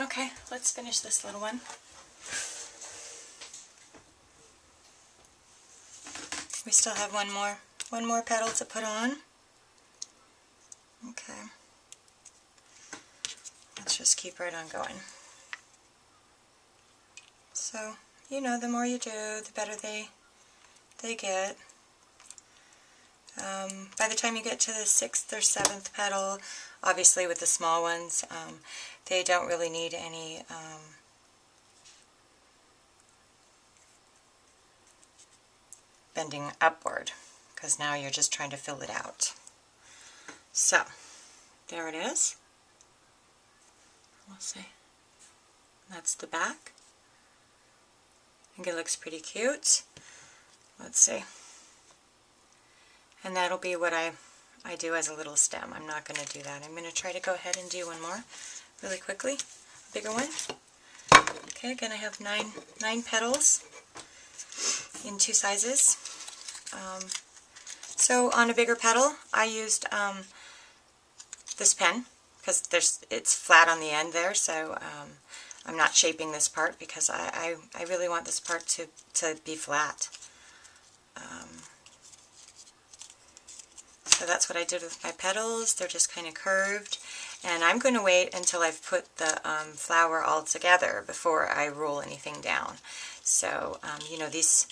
Okay, let's finish this little one. We still have one more petal to put on. Okay. Let's just keep right on going. So, you know, the more you do, the better they get. By the time you get to the 6th or 7th petal, obviously with the small ones, they don't really need any bending upward, because now you're just trying to fill it out. So, there it is. We'll see. That's the back. I think it looks pretty cute. Let's see. And that'll be what I do as a little stem. I'm not going to do that. I'm going to try to go ahead and do one more really quickly. A bigger one. Okay, again I have nine petals in 2 sizes. So on a bigger petal I used this pen, because it's flat on the end there, so I'm not shaping this part because I really want this part to be flat. So that's what I did with my petals. They're just kind of curved, and I'm going to wait until I've put the flower all together before I roll anything down. So you know, these,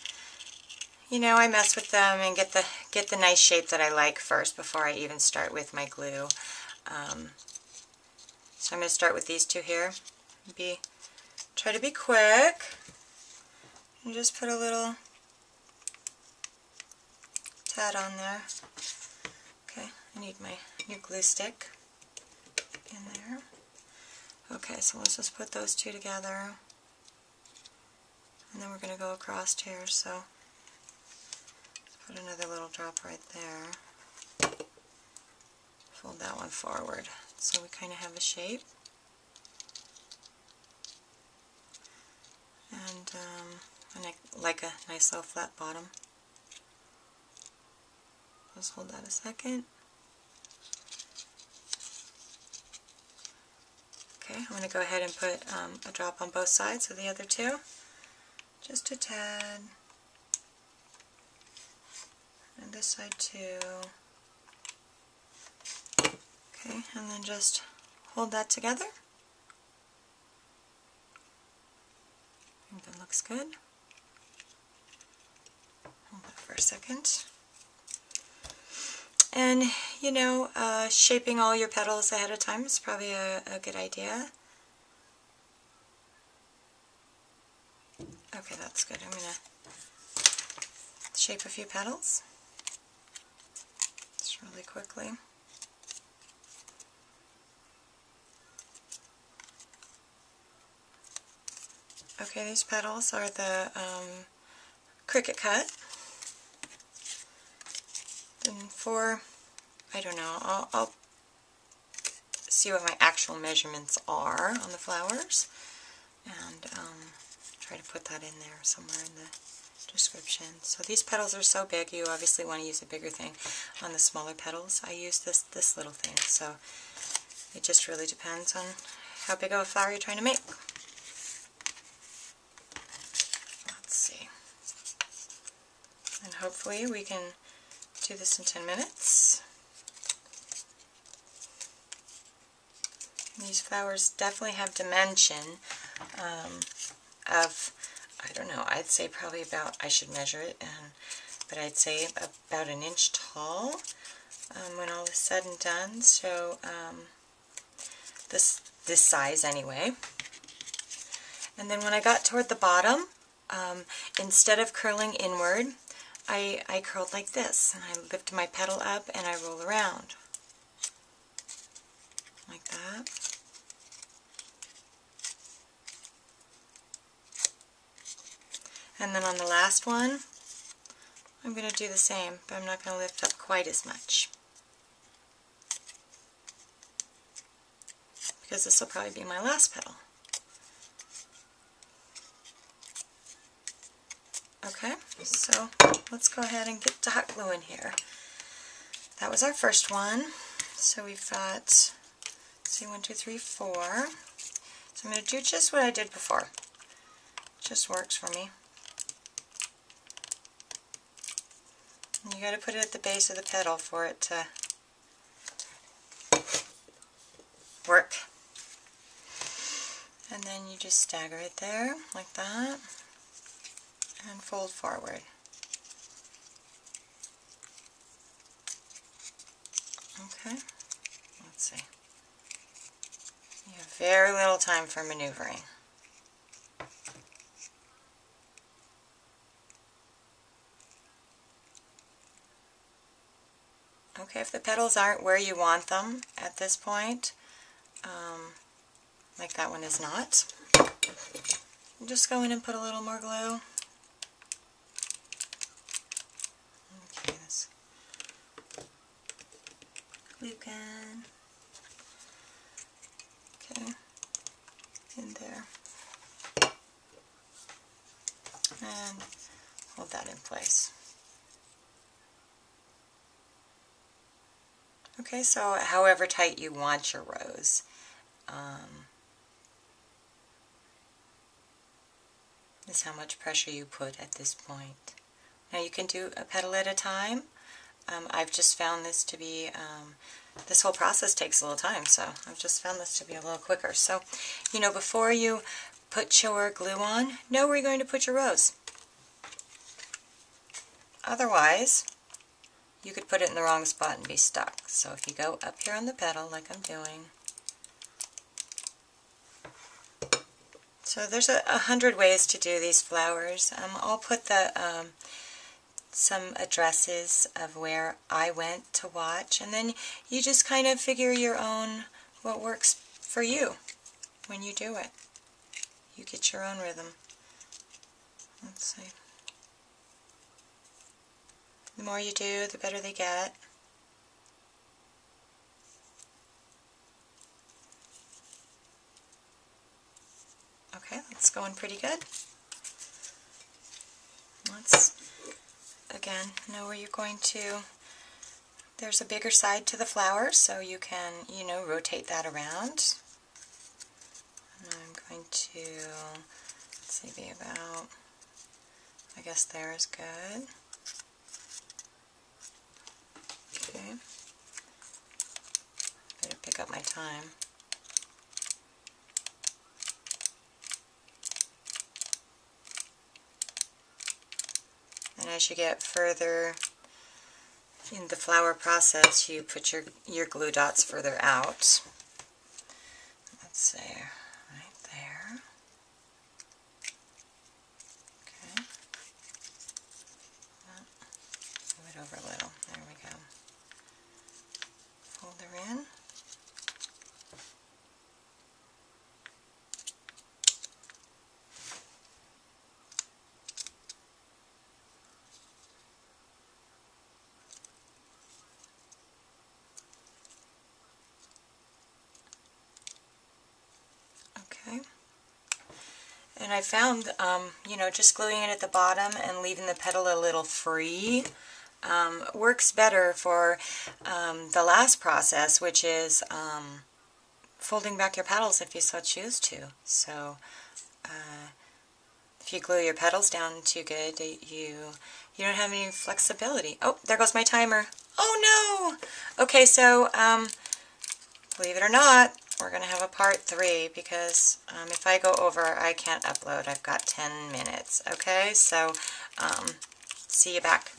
you know, I mess with them and get the nice shape that I like first before I even start with my glue. So I'm going to start with these 2 here. Try to be quick and just put a little tad on there. Okay, I need my new glue stick in there. Okay, so let's just put those 2 together, and then we're going to go across here. So put another little drop right there. Fold that one forward so we kind of have a shape. And I like a nice little flat bottom. Let's hold that a second. Okay, I'm going to go ahead and put a drop on both sides of the other 2. Just a tad. And this side too. Okay, and then just hold that together. I think that looks good. Hold that for a second. And, you know, shaping all your petals ahead of time is probably a good idea. Okay, that's good. I'm going to shape a few petals just really quickly. Okay, these petals are the Cricut cut. And for, I don't know, I'll see what my actual measurements are on the flowers, and try to put that in there somewhere in the description. So these petals are so big, you obviously want to use a bigger thing. On the smaller petals, I use this little thing. So it just really depends on how big of a flower you're trying to make. Let's see. And hopefully we can do this in 10 minutes. These flowers definitely have dimension of, I don't know, I'd say probably about, I should measure it, but I'd say about 1 inch tall when all is said and done. So this size anyway. And then when I got toward the bottom, instead of curling inward, I curled like this, and I lift my petal up and I roll around like that. And then on the last one, I'm going to do the same, but I'm not going to lift up quite as much, because this will probably be my last petal. Okay, so let's go ahead and get dot glue in here. That was our first one. So we've got, let's see, 1, 2, 3, 4. So I'm going to do just what I did before. Just works for me. And you got to put it at the base of the petal for it to work. And then you just stagger it there, like that, and fold forward. Okay, let's see. You have very little time for maneuvering. Okay, if the petals aren't where you want them at this point, like that one is not, just go in and put a little more glue. Okay, this glue gun. Okay, in there. And hold that in place. Okay, so however tight you want your rose. Is how much pressure you put at this point. Now you can do a petal at a time. I've just found this to be, this whole process takes a little time, so I've just found this to be a little quicker. So, you know, before you put your glue on, know where you're going to put your rose. Otherwise, you could put it in the wrong spot and be stuck. So if you go up here on the petal, like I'm doing, so there's 100 ways to do these flowers. I'll put the some addresses of where I went to watch, and then you just kind of figure your own, what works for you when you do it. You get your own rhythm. Let's see. The more you do, the better they get. Okay, that's going pretty good. Let's, again, know where you're going to. There's a bigger side to the flower, so you can, you know, rotate that around. And I'm going to, let's see, be about, I guess there is good. Okay. Better pick up my time. And as you get further in the flower process, you put your glue dots further out. Let's see, right there. Okay. Move it over a little. There we go. Fold her in. Okay. And I found, you know, just gluing it at the bottom and leaving the petal a little free works better for the last process, which is folding back your petals if you so choose to. So if you glue your petals down too good, you don't have any flexibility. Oh, there goes my timer. Oh no! Okay, so believe it or not, we're going to have a part 3 because if I go over, I can't upload. I've got 10 minutes. Okay, so see you back.